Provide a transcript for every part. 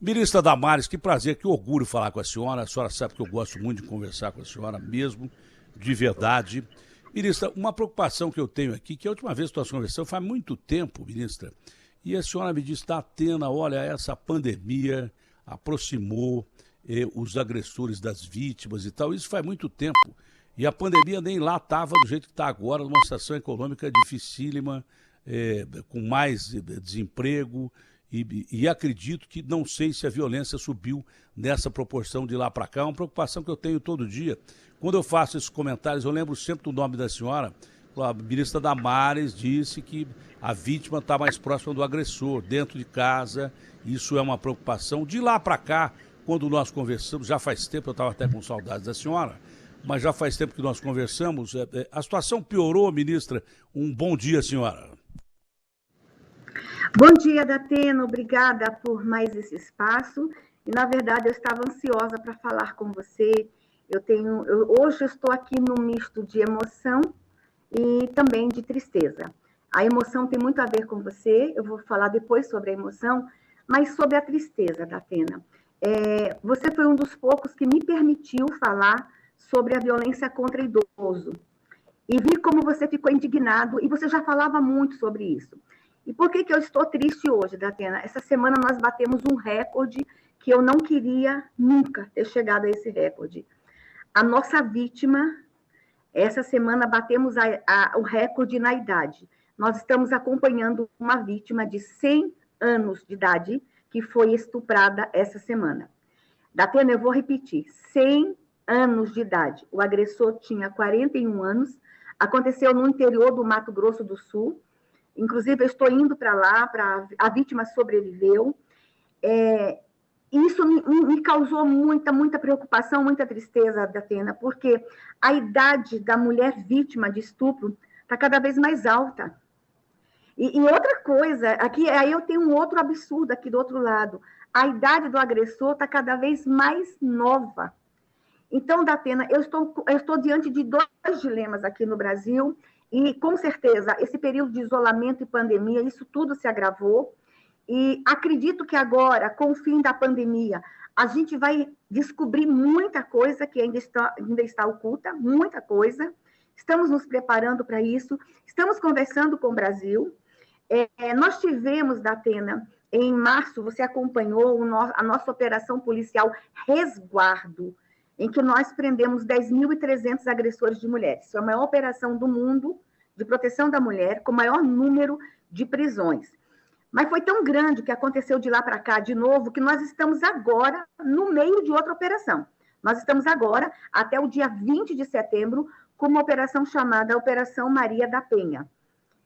Ministra Damares, que prazer, que orgulho falar com a senhora. A senhora sabe que eu gosto muito de conversar com a senhora mesmo, de verdade. Ministra, uma preocupação que eu tenho aqui, que a última vez que nós conversamos faz muito tempo, ministra, e a senhora me disse, Atena, olha, essa pandemia aproximou os agressores das vítimas e tal, isso faz muito tempo. E a pandemia nem lá estava do jeito que está agora, numa situação econômica dificílima, com mais desemprego, e acredito que não sei se a violência subiu nessa proporção de lá para cá. É uma preocupação que eu tenho todo dia. Quando eu faço esses comentários, eu lembro sempre do nome da senhora. A ministra Damares disse que a vítima está mais próxima do agressor, dentro de casa. Isso é uma preocupação. De lá para cá, quando nós conversamos, já faz tempo, eu estava até com saudades da senhora, mas já faz tempo que nós conversamos. A situação piorou, ministra. Um bom dia, senhora. Bom dia, Datena, obrigada por mais esse espaço. E, na verdade, eu estava ansiosa para falar com você. Hoje eu estou aqui num misto de emoção e também de tristeza. A emoção tem muito a ver com você, eu vou falar depois sobre a emoção, mas sobre a tristeza, Datena. Você foi um dos poucos que me permitiu falar sobre a violência contra idoso. E vi como você ficou indignado, e você já falava muito sobre isso. E por que eu estou triste hoje, Datena? Essa semana nós batemos um recorde que eu não queria nunca ter chegado a esse recorde. A nossa vítima, essa semana batemos o recorde na idade. Nós estamos acompanhando uma vítima de 100 anos de idade que foi estuprada essa semana. Datena, eu vou repetir, 100 anos de idade. O agressor tinha 41 anos, aconteceu no interior do Mato Grosso do Sul. Inclusive, eu estou indo para lá, a vítima sobreviveu. Isso me causou muita preocupação, muita tristeza, Datena, porque a idade da mulher vítima de estupro está cada vez mais alta. E outra coisa, aí eu tenho um outro absurdo aqui do outro lado. A idade do agressor está cada vez mais nova. Então, Datena, eu estou diante de dois dilemas aqui no Brasil. E, com certeza, esse período de isolamento e pandemia, isso tudo se agravou. E acredito que agora, com o fim da pandemia, a gente vai descobrir muita coisa que ainda está oculta, muita coisa. Estamos nos preparando para isso. Estamos conversando com o Brasil. Nós tivemos, Datena, em março, você acompanhou a nossa operação policial Resguardo, em que nós prendemos 10.300 agressores de mulheres. Isso é a maior operação do mundo de proteção da mulher, com o maior número de prisões. Mas foi tão grande o que aconteceu de lá para cá, de novo, que nós estamos agora no meio de outra operação. Nós estamos agora, até o dia 20 de setembro, com uma operação chamada Operação Maria da Penha.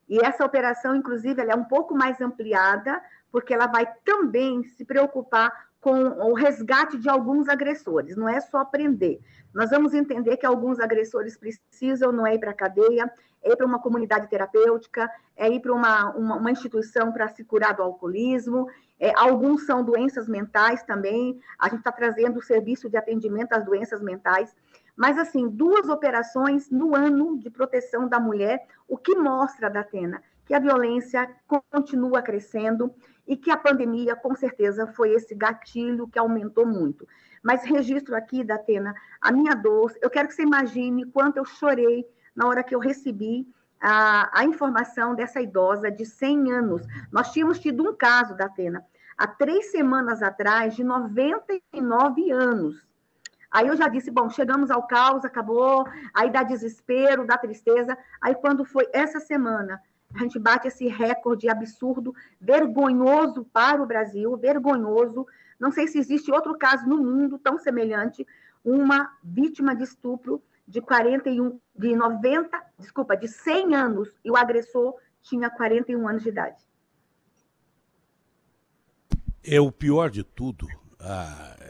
E essa operação, inclusive, ela é um pouco mais ampliada, porque ela vai também se preocupar com o resgate de alguns agressores, não é só prender. Nós vamos entender que alguns agressores precisam, não é ir para a cadeia, é ir para uma comunidade terapêutica, é ir para uma instituição para se curar do alcoolismo, alguns são doenças mentais também, a gente está trazendo o serviço de atendimento às doenças mentais, mas, assim, 2 operações no ano de proteção da mulher, o que mostra, Datena, que a violência continua crescendo e que a pandemia, com certeza, foi esse gatilho que aumentou muito. Mas registro aqui, Datena, a minha dor. Eu quero que você imagine quanto eu chorei na hora que eu recebi a informação dessa idosa de 100 anos. Nós tínhamos tido um caso, Datena, há 3 semanas atrás, de 99 anos. Aí eu já disse, bom, chegamos ao caos, acabou, aí dá desespero, dá tristeza. Aí quando foi essa semana, a gente bate esse recorde absurdo, vergonhoso para o Brasil, vergonhoso. Não sei se existe outro caso no mundo tão semelhante, uma vítima de estupro de 100 anos, e o agressor tinha 41 anos de idade. É o pior de tudo.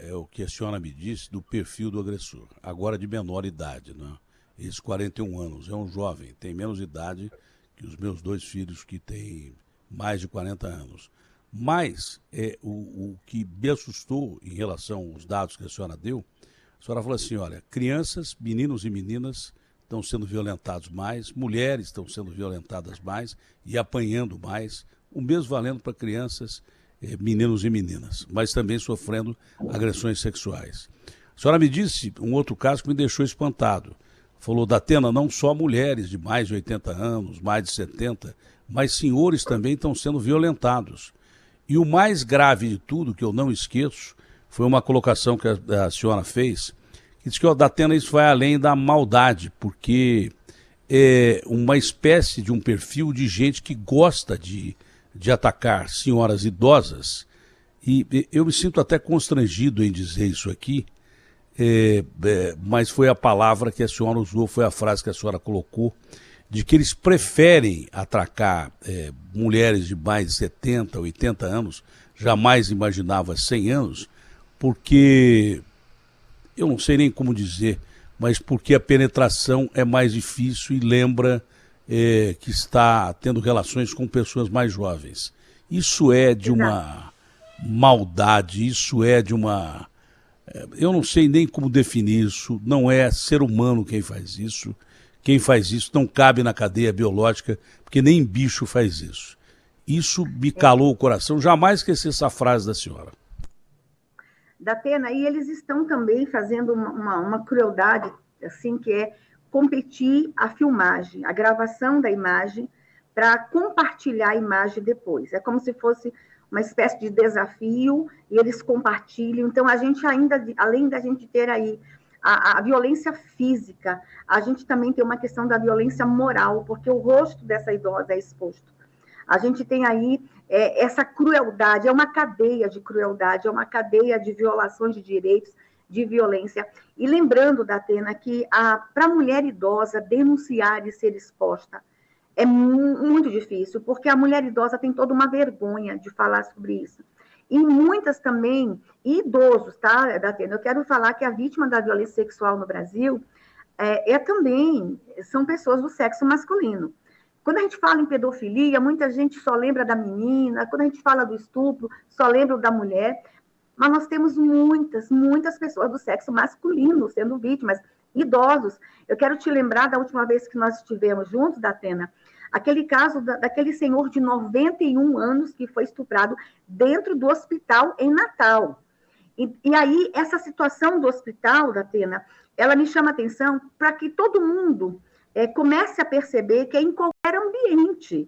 É o que a senhora me disse do perfil do agressor, agora de menor idade, né? Esses 41 anos, é um jovem, tem menos idade que os meus 2 filhos que têm mais de 40 anos. Mas o que me assustou em relação aos dados que a senhora deu, a senhora falou assim, olha, crianças, meninos e meninas estão sendo violentados mais, mulheres estão sendo violentadas mais e apanhando mais, o mesmo valendo para crianças meninos e meninas, mas também sofrendo agressões sexuais. A senhora me disse um outro caso que me deixou espantado. Falou, Datena, não só mulheres de mais de 80 anos, mais de 70, mas senhores também estão sendo violentados. E o mais grave de tudo, que eu não esqueço, foi uma colocação que a senhora fez, que diz que, Datena, isso vai além da maldade, porque é uma espécie de um perfil de gente que gosta de atacar senhoras idosas, e eu me sinto até constrangido em dizer isso aqui, mas foi a palavra que a senhora usou, foi a frase que a senhora colocou, de que eles preferem atracar mulheres de mais de 70, 80 anos, jamais imaginava 100 anos, porque, eu não sei nem como dizer, mas porque a penetração é mais difícil e lembra que está tendo relações com pessoas mais jovens. Isso é de uma maldade, isso é de uma... Eu não sei nem como definir isso, não é ser humano quem faz isso. Quem faz isso não cabe na cadeia biológica, porque nem bicho faz isso. Isso me calou o coração, jamais esqueci essa frase da senhora. Datena, e eles estão também fazendo uma crueldade, assim, que é competir a filmagem, a gravação da imagem, para compartilhar a imagem depois. É como se fosse uma espécie de desafio, e eles compartilham. Então, a gente ainda, além da gente ter aí a violência física, a gente também tem uma questão da violência moral, porque o rosto dessa idosa é exposto. A gente tem aí essa crueldade, é uma cadeia de crueldade, é uma cadeia de violações de direitos, de violência. E lembrando, Datena, que para a mulher idosa denunciar e ser exposta é muito difícil, porque a mulher idosa tem toda uma vergonha de falar sobre isso. E muitas também, idosos, tá, Datena? Eu quero falar que a vítima da violência sexual no Brasil também são pessoas do sexo masculino. Quando a gente fala em pedofilia, muita gente só lembra da menina, quando a gente fala do estupro, só lembra da mulher, mas nós temos muitas pessoas do sexo masculino sendo vítimas, idosos. Eu quero te lembrar da última vez que nós estivemos juntos, Datena, aquele caso daquele senhor de 91 anos que foi estuprado dentro do hospital em Natal. E aí, essa situação do hospital, Datena, ela me chama a atenção para que todo mundo comece a perceber que é em qualquer ambiente.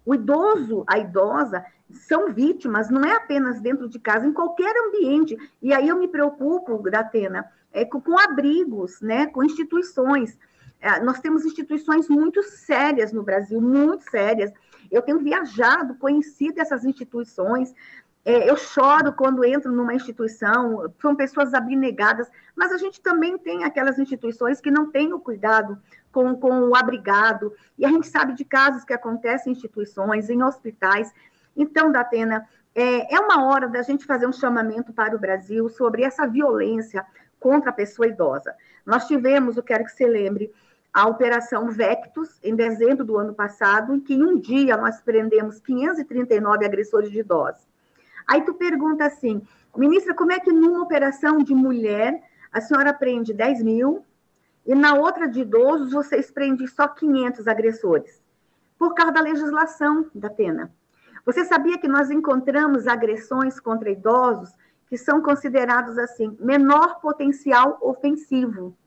O idoso, a idosa, são vítimas, não é apenas dentro de casa, em qualquer ambiente. E aí eu me preocupo, Datena, com abrigos, né, com instituições. Nós temos instituições muito sérias no Brasil, muito sérias. Eu tenho viajado, conhecido essas instituições. Eu choro quando entro numa instituição, são pessoas abnegadas, mas a gente também tem aquelas instituições que não têm o cuidado com o abrigado, e a gente sabe de casos que acontecem em instituições, em hospitais. Então, Datena, é uma hora da gente fazer um chamamento para o Brasil sobre essa violência contra a pessoa idosa. Nós tivemos, eu quero que você lembre, a Operação Vectus, em dezembro do ano passado, em que em um dia nós prendemos 539 agressores de idosos. Aí tu pergunta assim, ministra, como é que numa operação de mulher a senhora prende 10 mil e na outra de idosos vocês prendem só 500 agressores? Por causa da legislação, Datena. Você sabia que nós encontramos agressões contra idosos que são considerados assim, menor potencial ofensivo?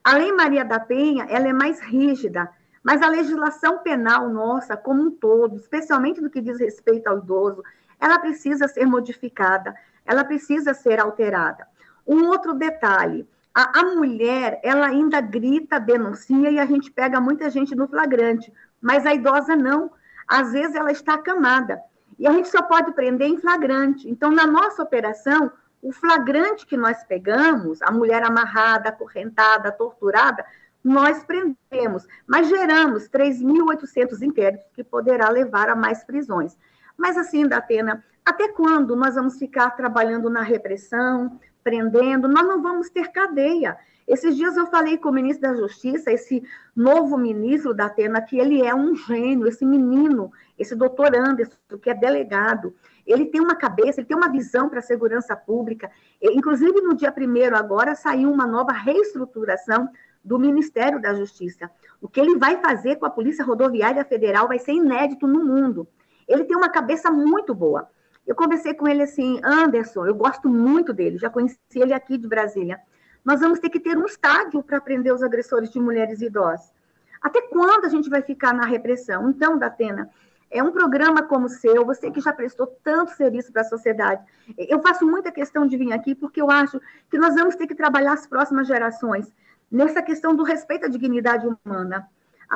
A Lei Maria da Penha, ela é mais rígida, mas a legislação penal nossa, como um todo, especialmente no que diz respeito ao idoso, ela precisa ser modificada, ela precisa ser alterada. Um outro detalhe, a mulher, ela ainda grita, denuncia, e a gente pega muita gente no flagrante, mas a idosa não. Às vezes ela está acamada, e a gente só pode prender em flagrante. Então, na nossa operação, o flagrante que nós pegamos, a mulher amarrada, acorrentada, torturada, nós prendemos, mas geramos 3.800 inquéritos que poderá levar a mais prisões. Mas assim, Datena, até quando nós vamos ficar trabalhando na repressão, prendendo? Nós não vamos ter cadeia. Esses dias eu falei com o ministro da Justiça, esse novo ministro, Datena, que ele é um gênio, esse menino, esse doutor Anderson, que é delegado, ele tem uma cabeça, ele tem uma visão para a segurança pública. Inclusive, no dia 1º agora, saiu uma nova reestruturação do Ministério da Justiça. O que ele vai fazer com a Polícia Rodoviária Federal vai ser inédito no mundo. Ele tem uma cabeça muito boa. Eu conversei com ele assim, Anderson, eu gosto muito dele, já conheci ele aqui de Brasília. Nós vamos ter que ter um estádio para prender os agressores de mulheres e idosos. Até quando a gente vai ficar na repressão? Então, Datena, é um programa como o seu, você que já prestou tanto serviço para a sociedade. Eu faço muita questão de vir aqui porque eu acho que nós vamos ter que trabalhar as próximas gerações nessa questão do respeito à dignidade humana,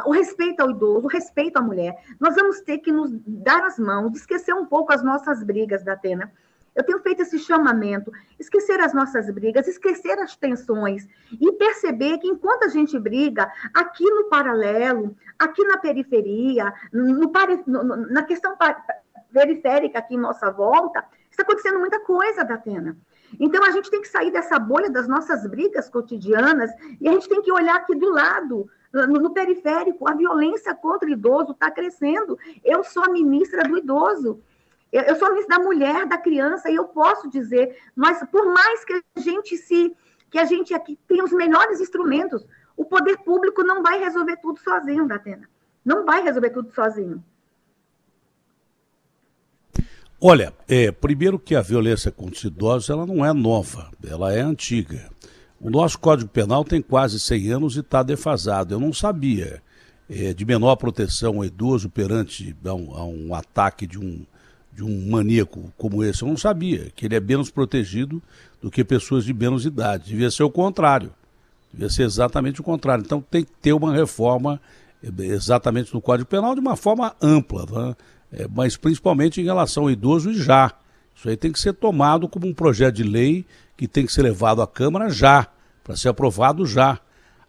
o respeito ao idoso, o respeito à mulher. Nós vamos ter que nos dar as mãos, esquecer um pouco as nossas brigas, Datena. Eu tenho feito esse chamamento, esquecer as nossas brigas, esquecer as tensões e perceber que enquanto a gente briga, aqui no paralelo, aqui na periferia, na questão periférica aqui em nossa volta, está acontecendo muita coisa, Datena. Então, a gente tem que sair dessa bolha das nossas brigas cotidianas e a gente tem que olhar aqui do lado, no periférico, a violência contra o idoso está crescendo. Eu sou a ministra do idoso. Eu sou a ministra da mulher, da criança, e eu posso dizer, mas por mais que a gente aqui tenha os melhores instrumentos, o poder público não vai resolver tudo sozinho, Datena. Não vai resolver tudo sozinho. Olha, primeiro que a violência contra os idosos ela não é nova, ela é antiga. O nosso Código Penal tem quase 100 anos e está defasado. Eu não sabia de menor proteção ao idoso perante a um ataque de um maníaco como esse. Eu não sabia que ele é menos protegido do que pessoas de menos idade. Devia ser o contrário. Devia ser exatamente o contrário. Então tem que ter uma reforma exatamente no Código Penal de uma forma ampla, né? Mas principalmente em relação ao idoso e já. Isso aí tem que ser tomado como um projeto de lei que tem que ser levado à Câmara já, para ser aprovado já.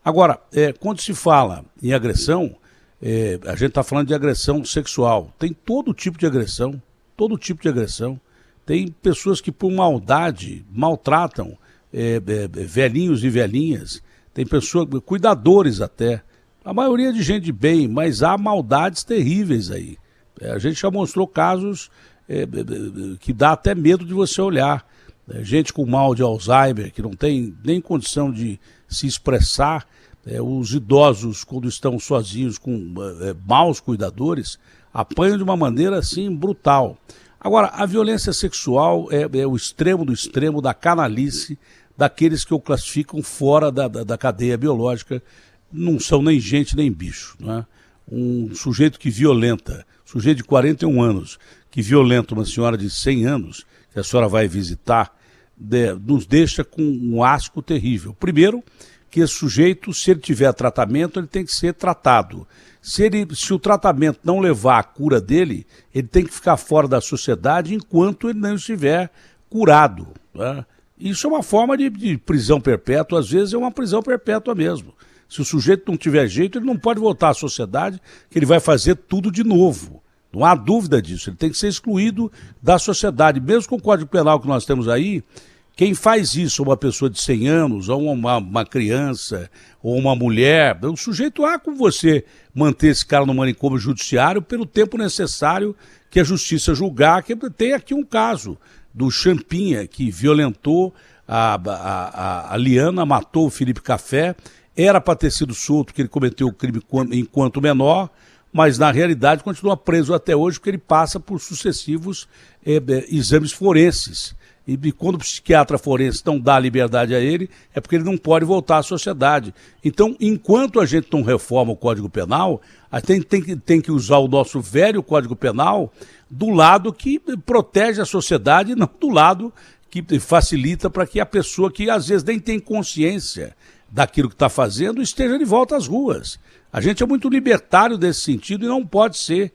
Agora, quando se fala em agressão, a gente está falando de agressão sexual. Tem todo tipo de agressão. Todo tipo de agressão. Tem pessoas que por maldade maltratam velhinhos e velhinhas. Tem pessoas, cuidadores até. A maioria de gente de bem, mas há maldades terríveis aí. A gente já mostrou casos que dá até medo de você olhar. Gente com mal de Alzheimer, que não tem nem condição de se expressar. Os idosos, quando estão sozinhos com maus cuidadores, apanham de uma maneira assim brutal. Agora, a violência sexual é o extremo do extremo da canalice daqueles que o classificam fora da cadeia biológica, não são nem gente nem bicho, né? Um sujeito que violenta, sujeito de 41 anos, que violenta uma senhora de 100 anos, que a senhora vai visitar, nos deixa com um asco terrível. Primeiro, que esse sujeito, se ele tiver tratamento, ele tem que ser tratado. Se o tratamento não levar à cura dele, ele tem que ficar fora da sociedade enquanto ele não estiver curado, né? Isso é uma forma de prisão perpétua, às vezes é uma prisão perpétua mesmo. Se o sujeito não tiver jeito, ele não pode voltar à sociedade, que ele vai fazer tudo de novo. Não há dúvida disso, ele tem que ser excluído da sociedade. Mesmo com o Código Penal que nós temos aí, quem faz isso, uma pessoa de 100 anos, ou uma criança, ou uma mulher, o sujeito há com você manter esse cara no manicômio judiciário pelo tempo necessário que a justiça julgar. Que tem aqui um caso do Champinha, que violentou a Liana, matou o Felipe Café, era para ter sido solto porque ele cometeu o crime enquanto menor, mas na realidade continua preso até hoje porque ele passa por sucessivos exames forenses. E quando o psiquiatra forense não dá liberdade a ele, é porque ele não pode voltar à sociedade. Então, enquanto a gente não reforma o Código Penal, a gente tem que usar o nosso velho Código Penal do lado que protege a sociedade e não do lado que facilita para que a pessoa que às vezes nem tem consciência daquilo que está fazendo esteja de volta às ruas. A gente é muito libertário desse sentido e não pode ser.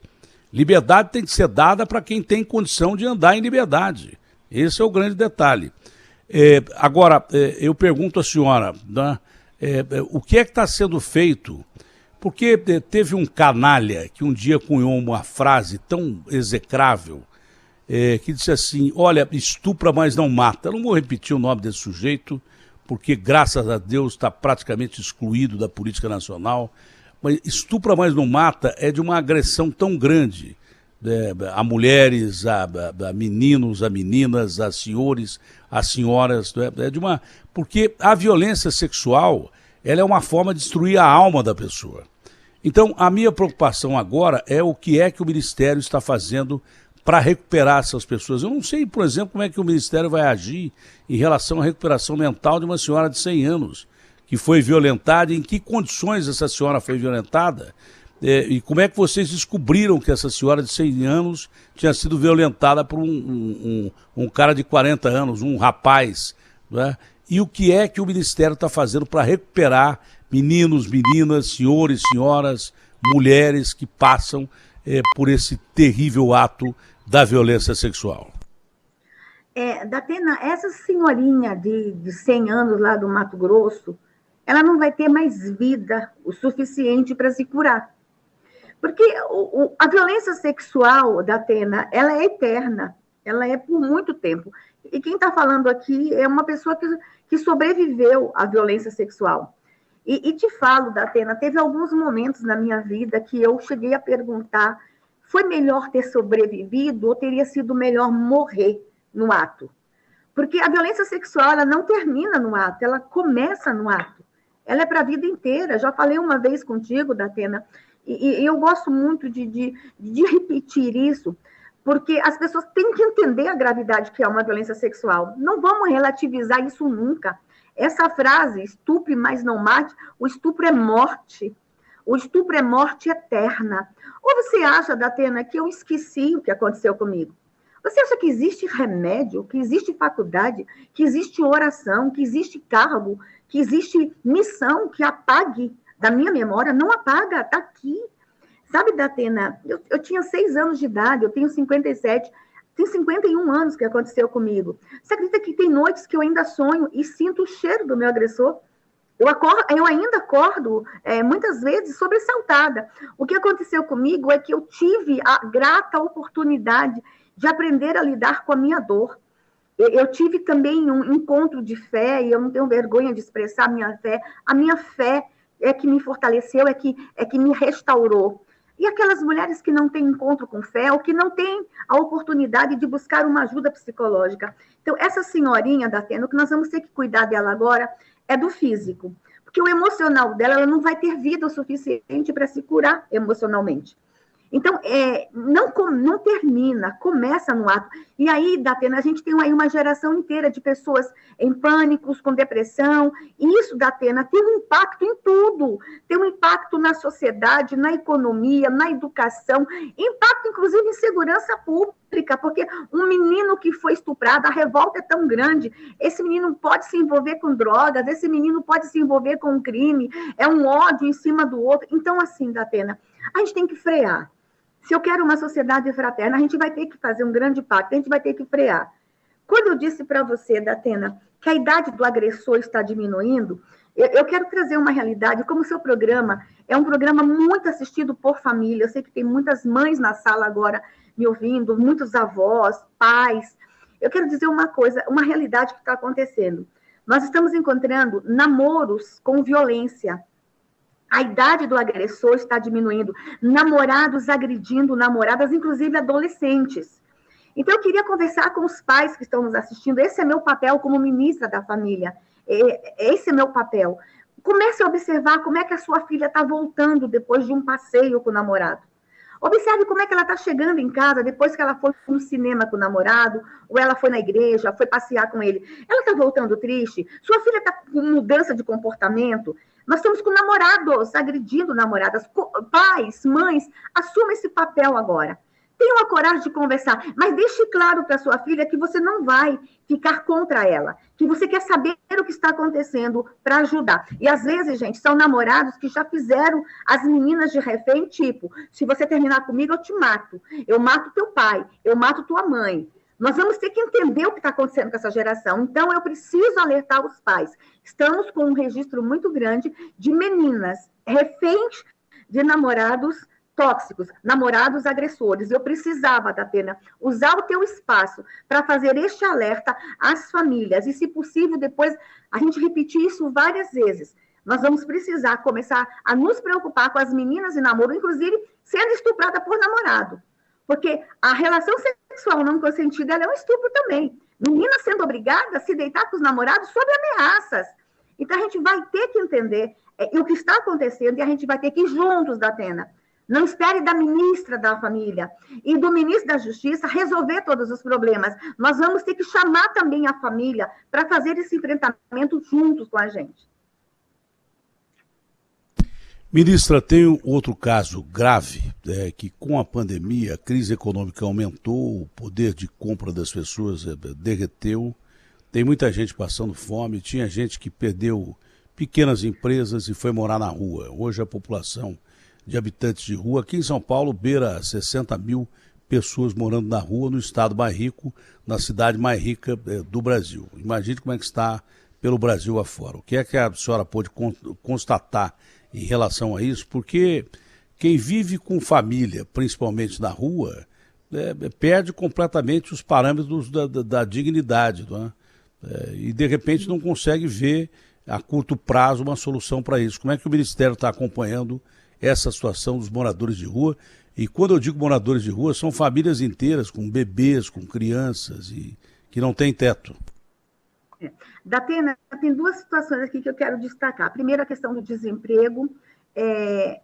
Liberdade tem que ser dada para quem tem condição de andar em liberdade. Esse é o grande detalhe. Agora, eu pergunto à senhora, né, o que é que está sendo feito? Porque teve um canalha que um dia cunhou uma frase tão execrável, que disse assim, olha, estupra, mas não mata. Eu não vou repetir o nome desse sujeito, porque graças a Deus está praticamente excluído da política nacional, mas estupra, mas não mata é de uma agressão tão grande, a mulheres, a meninos, a meninas, a senhores, as senhoras, porque a violência sexual, ela é uma forma de destruir a alma da pessoa. Então, a minha preocupação agora é o que o Ministério está fazendo para recuperar essas pessoas? Eu não sei, por exemplo, como é que o Ministério vai agir em relação à recuperação mental de uma senhora de 100 anos que foi violentada, em que condições essa senhora foi violentada, e como é que vocês descobriram que essa senhora de 100 anos tinha sido violentada por um cara de 40 anos, um rapaz, né? E o que é que o Ministério está fazendo para recuperar meninos, meninas, senhores, senhoras, mulheres que passam por esse terrível ato da violência sexual? Datena, essa senhorinha de 100 anos lá do Mato Grosso, ela não vai ter mais vida o suficiente para se curar. Porque a violência sexual, Datena, ela é eterna, ela é por muito tempo. E quem está falando aqui é uma pessoa que sobreviveu à violência sexual. E te falo, Datena, teve alguns momentos na minha vida que eu cheguei a perguntar: foi melhor ter sobrevivido ou teria sido melhor morrer no ato? Porque a violência sexual, ela não termina no ato, ela começa no ato. Ela é para a vida inteira. Já falei uma vez contigo, Datena, e eu gosto muito de repetir isso, porque as pessoas têm que entender a gravidade que é uma violência sexual. Não vamos relativizar isso nunca. Essa frase, estupre, mas não mate, o estupro é morte. O estupro é morte eterna. Ou você acha, Datena, que eu esqueci o que aconteceu comigo? Você acha que existe remédio, que existe faculdade, que existe oração, que existe cargo, que existe missão que apague da minha memória? Não apaga, está aqui. Sabe, Datena, eu tinha 6 anos de idade, eu tenho 57, tem 51 anos que aconteceu comigo. Você acredita que tem noites que eu ainda sonho e sinto o cheiro do meu agressor? Eu ainda acordo, muitas vezes, sobressaltada. O que aconteceu comigo é que eu tive a grata oportunidade de aprender a lidar com a minha dor. Eu tive também um encontro de fé, e eu não tenho vergonha de expressar a minha fé. A minha fé é que me fortaleceu, é que me restaurou. E aquelas mulheres que não têm encontro com fé, ou que não têm a oportunidade de buscar uma ajuda psicológica. Então, essa senhorinha, Datena, o que nós vamos ter que cuidar dela agora é do físico. Porque o emocional dela, ela não vai ter vida o suficiente para se curar emocionalmente. Então, não termina, começa no ato. E aí, Datena, a gente tem aí uma geração inteira de pessoas em pânicos, com depressão. E isso, Datena, tem um impacto em tudo. Tem um impacto na sociedade, na economia, na educação. Impacto, inclusive, em segurança pública. Porque um menino que foi estuprado, a revolta é tão grande. Esse menino pode se envolver com drogas, esse menino pode se envolver com um crime. É um ódio em cima do outro. Então, assim, Datena, a gente tem que frear. Se eu quero uma sociedade fraterna, a gente vai ter que fazer um grande pacto, a gente vai ter que frear. Quando eu disse para você, Datena, que a idade do agressor está diminuindo, eu quero trazer uma realidade, como o seu programa é um programa muito assistido por família, eu sei que tem muitas mães na sala agora me ouvindo, muitos avós, pais. Eu quero dizer uma coisa, uma realidade que está acontecendo. Nós estamos encontrando namoros com violência. A idade do agressor está diminuindo. Namorados agredindo namoradas, inclusive adolescentes. Então, eu queria conversar com os pais que estão nos assistindo. Esse é meu papel como ministra da família. Esse é meu papel. Comece a observar como é que a sua filha está voltando depois de um passeio com o namorado. Observe como é que ela está chegando em casa depois que ela foi no cinema com o namorado, ou ela foi na igreja, foi passear com ele. Ela está voltando triste? Sua filha está com mudança de comportamento? Nós estamos com namorados agredindo namoradas. Pais, mães, assuma esse papel agora. Tenha a coragem de conversar, mas deixe claro para sua filha que você não vai ficar contra ela, que você quer saber o que está acontecendo para ajudar. E às vezes, gente, são namorados que já fizeram as meninas de refém, tipo, se você terminar comigo, eu mato teu pai, eu mato tua mãe. Nós vamos ter que entender o que está acontecendo com essa geração. Então, eu preciso alertar os pais. Estamos com um registro muito grande de meninas reféns de namorados tóxicos, namorados agressores. Eu precisava, Datena, usar o teu espaço para fazer este alerta às famílias. E, se possível, depois a gente repetir isso várias vezes. Nós vamos precisar começar a nos preocupar com as meninas de namoro, inclusive sendo estuprada por namorado. Porque a relação sexual não consentida ela é um estupro também. Menina sendo obrigada a se deitar com os namorados sob ameaças. Então, a gente vai ter que entender o que está acontecendo e a gente vai ter que ir juntos, Datena, Não espere da ministra da Família e do ministro da Justiça resolver todos os problemas. Nós vamos ter que chamar também a família para fazer esse enfrentamento juntos com a gente. Ministra, tem outro caso grave, que com a pandemia, a crise econômica aumentou, o poder de compra das pessoas derreteu, tem muita gente passando fome, tinha gente que perdeu pequenas empresas e foi morar na rua. Hoje a população de habitantes de rua, aqui em São Paulo, beira 60 mil pessoas morando na rua, no estado mais rico, na cidade mais rica do Brasil. Imagine como é que está pelo Brasil afora. O que é que a senhora pôde constatar em relação a isso? Porque quem vive com família, principalmente na rua, perde completamente os parâmetros da dignidade, não é? E de repente não consegue ver a curto prazo uma solução para isso. Como é que o Ministério está acompanhando essa situação dos moradores de rua? E quando eu digo moradores de rua, são famílias inteiras, com bebês, com crianças, e que não têm teto. Datena, tem duas situações aqui que eu quero destacar. Primeiro, a questão do desemprego, e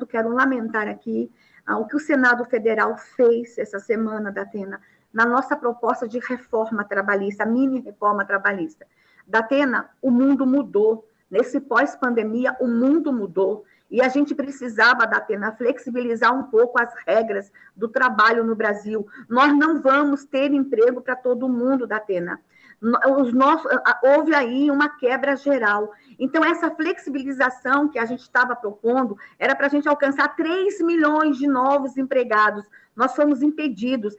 quero lamentar aqui o que o Senado Federal fez essa semana, Datena, na nossa proposta de reforma trabalhista, a mini reforma trabalhista. Datena, o mundo mudou. Nesse pós-pandemia, o mundo mudou. E a gente precisava, Datena, flexibilizar um pouco as regras do trabalho no Brasil. Nós não vamos ter emprego para todo mundo, Datena. Houve aí uma quebra geral. Então, essa flexibilização que a gente estava propondo era para a gente alcançar 3 milhões de novos empregados. Nós fomos impedidos.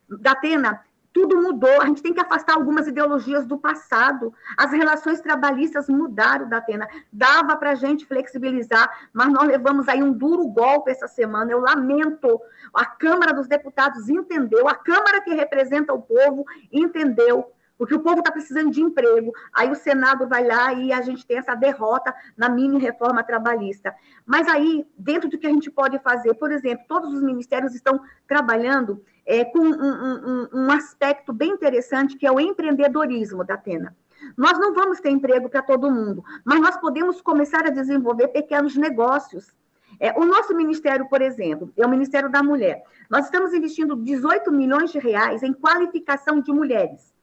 Datena, tudo mudou, a gente tem que afastar algumas ideologias do passado. As relações trabalhistas mudaram, Datena. Dava para a gente flexibilizar, mas nós levamos aí um duro golpe essa semana. Eu lamento. A Câmara dos Deputados entendeu, a Câmara que representa o povo entendeu, porque o povo está precisando de emprego. Aí o Senado vai lá e a gente tem essa derrota na mini-reforma trabalhista. Mas aí, dentro do que a gente pode fazer, por exemplo, todos os ministérios estão trabalhando com um aspecto bem interessante, que é o empreendedorismo, Datena. Nós não vamos ter emprego para todo mundo, mas nós podemos começar a desenvolver pequenos negócios. O nosso ministério, por exemplo, é o Ministério da Mulher. Nós estamos investindo 18 milhões de reais em qualificação de mulheres.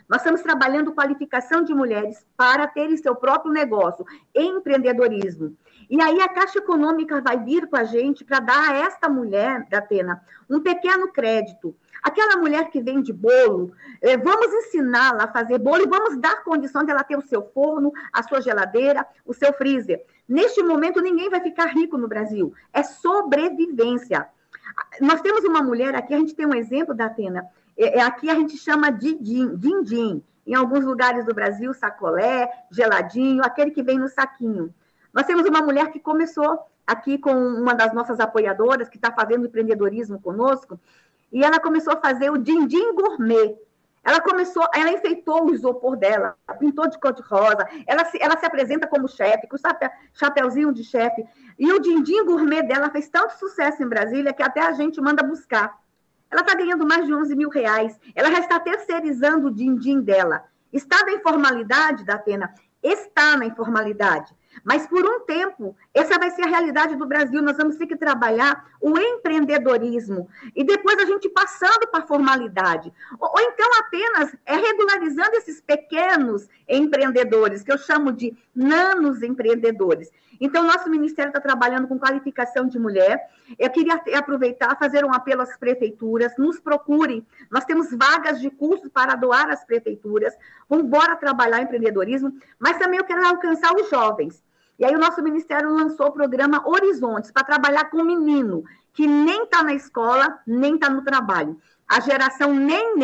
Nós estamos trabalhando qualificação de mulheres para terem seu próprio negócio, empreendedorismo. E aí a Caixa Econômica vai vir com a gente para dar a esta mulher, Datena, um pequeno crédito. Aquela mulher que vende bolo, vamos ensiná-la a fazer bolo e vamos dar condição dela ter o seu forno, a sua geladeira, o seu freezer. Neste momento, ninguém vai ficar rico no Brasil. É sobrevivência. Nós temos uma mulher aqui, a gente tem um exemplo, Datena, aqui a gente chama de din-din. Em alguns lugares do Brasil, sacolé, geladinho, aquele que vem no saquinho. Nós temos uma mulher que começou aqui com uma das nossas apoiadoras, que está fazendo empreendedorismo conosco, e ela começou a fazer o din-din gourmet. Ela enfeitou o isopor dela, pintou de cor-de-rosa, ela se apresenta como chefe, com chapeuzinho de chefe, e o din-din gourmet dela fez tanto sucesso em Brasília que até a gente manda buscar. Ela está ganhando mais de 11 mil reais, ela já está terceirizando o din-din dela. Está na informalidade, Datena? Está na informalidade. Mas, por um tempo, essa vai ser a realidade do Brasil. Nós vamos ter que trabalhar o empreendedorismo e depois a gente passando para a formalidade. Ou então, apenas regularizando esses pequenos empreendedores, que eu chamo de nanos empreendedores. Então, nosso Ministério está trabalhando com qualificação de mulher. Eu queria aproveitar, fazer um apelo às prefeituras, nos procurem. Nós temos vagas de curso para doar às prefeituras. Vamos embora trabalhar empreendedorismo, mas também eu quero alcançar os jovens. E aí o nosso Ministério lançou o programa Horizontes, para trabalhar com menino, que nem está na escola, nem está no trabalho. A geração nem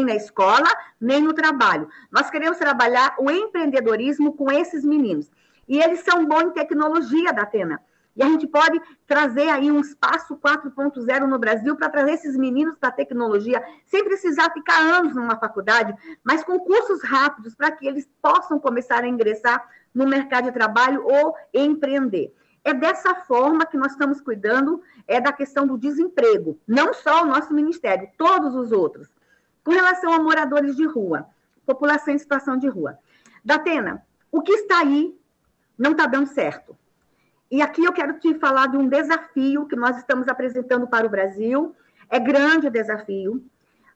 na escola, nem no trabalho. Nós queremos trabalhar o empreendedorismo com esses meninos. E eles são bons em tecnologia, Datena. E a gente pode trazer aí um espaço 4.0 no Brasil para trazer esses meninos para a tecnologia, sem precisar ficar anos numa faculdade, mas com cursos rápidos para que eles possam começar a ingressar no mercado de trabalho ou empreender. É dessa forma que nós estamos cuidando da questão do desemprego. Não só o nosso ministério, todos os outros. Com relação a moradores de rua, população em situação de rua. Datena, o que está aí não está dando certo. E aqui eu quero te falar de um desafio que nós estamos apresentando para o Brasil. É grande o desafio,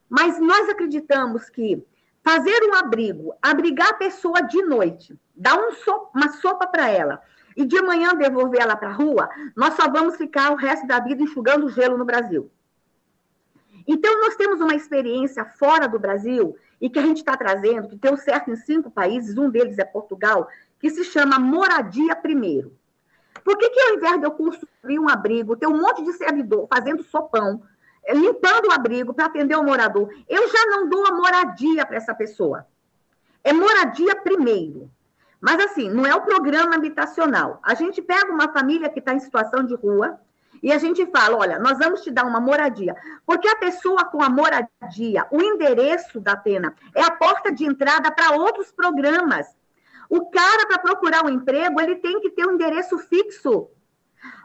mas nós acreditamos que fazer um abrigo, abrigar a pessoa de noite, dar uma sopa para ela e de manhã devolver ela para a rua, nós só vamos ficar o resto da vida enxugando gelo no Brasil. Então, nós temos uma experiência fora do Brasil e que a gente está trazendo, que deu certo em 5 países, um deles é Portugal, que se chama Moradia Primeiro. Por que ao invés de eu construir um abrigo, ter um monte de servidor fazendo sopão, limpando o abrigo para atender o morador, eu já não dou a moradia para essa pessoa? É moradia primeiro. Mas, assim, não é o programa habitacional. A gente pega uma família que está em situação de rua e a gente fala, olha, nós vamos te dar uma moradia. Porque a pessoa com a moradia, o endereço da Atena, é a porta de entrada para outros programas. O cara, para procurar um emprego, ele tem que ter um endereço fixo.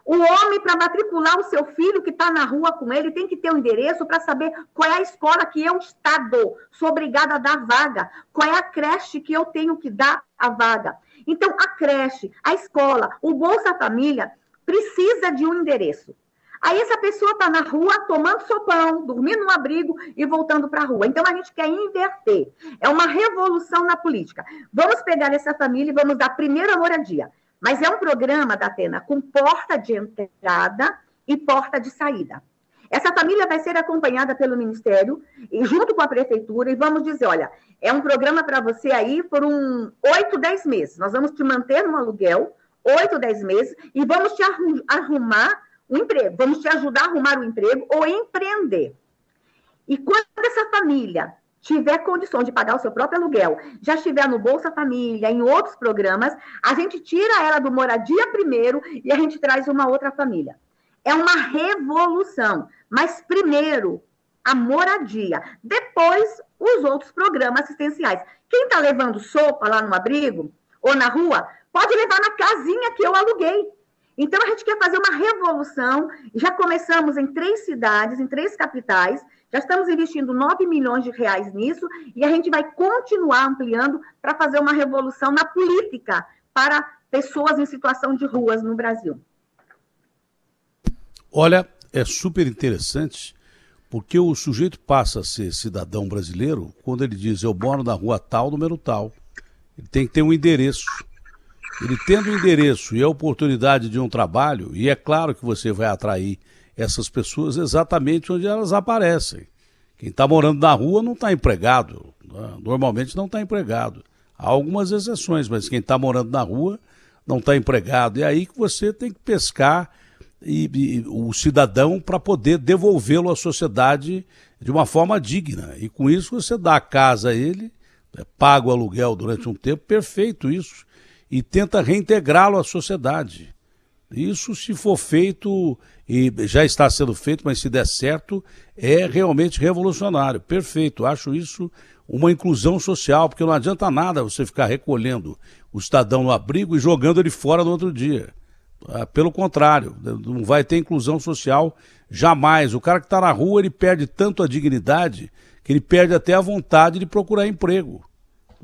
O homem, para matricular o seu filho que está na rua com ele, tem que ter um endereço para saber qual é a escola que eu, Estado, sou obrigada a dar vaga, qual é a creche que eu tenho que dar a vaga. Então, a creche, a escola, o Bolsa Família precisa de um endereço. Aí essa pessoa está na rua tomando sopão, dormindo no abrigo e voltando para a rua. Então, a gente quer inverter. É uma revolução na política. Vamos pegar essa família e vamos dar primeiro a moradia. Mas é um programa da Atena com porta de entrada e porta de saída. Essa família vai ser acompanhada pelo Ministério, e junto com a Prefeitura, e vamos dizer, olha, é um programa para você aí por 8, 10 meses. Nós vamos te manter no aluguel, 8, 10 meses, e vamos te arrumar um emprego, vamos te ajudar a arrumar um emprego ou empreender. E quando essa família tiver condição de pagar o seu próprio aluguel, já estiver no Bolsa Família, em outros programas, a gente tira ela do Moradia Primeiro e a gente traz uma outra família. É uma revolução, mas primeiro a moradia, depois os outros programas assistenciais. Quem está levando sopa lá no abrigo ou na rua, pode levar na casinha que eu aluguei. Então, a gente quer fazer uma revolução. Já começamos em 3 cidades, em 3 capitais. Já estamos investindo 9 milhões de reais nisso e a gente vai continuar ampliando para fazer uma revolução na política para pessoas em situação de ruas no Brasil. Olha, é super interessante, porque o sujeito passa a ser cidadão brasileiro quando ele diz, eu moro na rua tal, número tal. Ele tem que ter um endereço. Ele tendo o endereço e a oportunidade de um trabalho, e é claro que você vai atrair essas pessoas exatamente onde elas aparecem. Quem está morando na rua não está empregado, né? Normalmente não está empregado. Há algumas exceções, mas quem está morando na rua não está empregado. É aí que você tem que pescar o cidadão para poder devolvê-lo à sociedade de uma forma digna. E com isso você dá a casa a ele, paga o aluguel durante um tempo, perfeito isso, e tenta reintegrá-lo à sociedade. Isso, se for feito, e já está sendo feito, mas se der certo, é realmente revolucionário. Perfeito, acho isso uma inclusão social, porque não adianta nada você ficar recolhendo o cidadão no abrigo e jogando ele fora no outro dia. Pelo contrário, não vai ter inclusão social jamais. O cara que está na rua, ele perde tanto a dignidade que ele perde até a vontade de procurar emprego.